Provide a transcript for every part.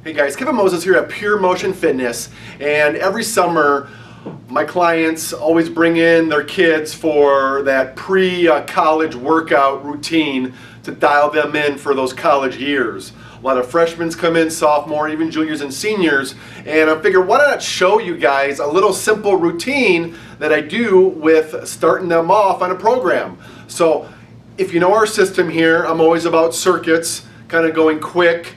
Hey guys, Kevin Moses here at Pure Motion Fitness, and every summer my clients always bring in their kids for that pre-college workout routine to dial them in for those college years. A lot of freshmen come in, sophomore, even juniors and seniors, and I figured why not show you guys a little simple routine that I do with starting them off on a program. So if you know our system here, I'm always about circuits, kind of going quick,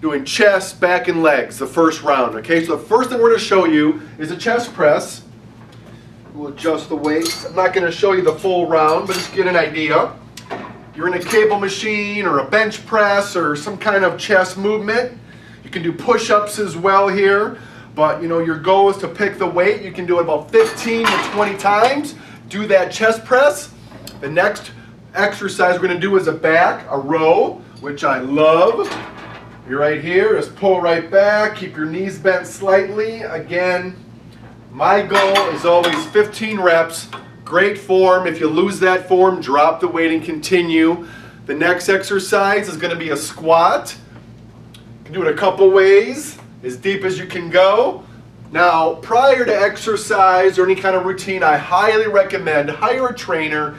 doing chest, back, and legs the first round. Okay, so the first thing we're going to show you is a chest press. We'll adjust the weight. I'm not going to show you the full round, but just get an idea. You're in a cable machine or a bench press or some kind of chest movement. You can do push-ups as well here, but you know your goal is to pick the weight. You can do it about 15 to 20 times. Do that chest press. The next exercise we're going to do is a back, a row, which I love. You're right here, just pull right back, keep your knees bent slightly. Again, my goal is always 15 reps, great form. If you lose that form, drop the weight and continue. The next exercise is gonna be a squat. You can do it a couple ways, as deep as you can go. Now, prior to exercise or any kind of routine, I highly recommend hire a trainer,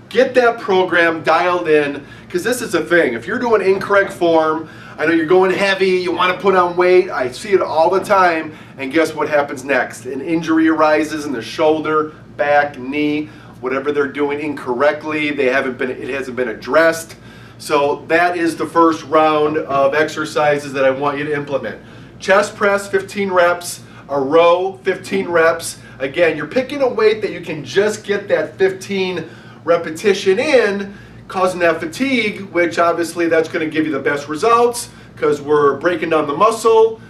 get that program dialed in, because this is the thing. If you're doing incorrect form, I know you're going heavy, you want to put on weight, I see it all the time, and guess what happens next? An injury arises in the shoulder, back, knee, whatever they're doing incorrectly, it hasn't been addressed. So that is the first round of exercises that I want you to implement. Chest press, 15 reps, a row, 15 reps. Again, you're picking a weight that you can just get that 15 repetition in, causing that fatigue, which obviously that's going to give you the best results because we're breaking down the muscle.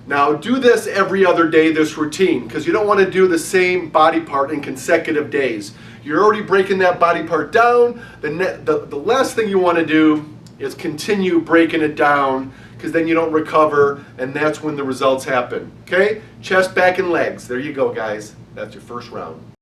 Now do this every other day, this routine, because you don't want to do the same body part in consecutive days. You're already breaking that body part down. The last thing you want to do is continue breaking it down, because then you don't recover, and that's when the results happen. Okay? Chest, back, and legs. There you go, guys. That's your first round.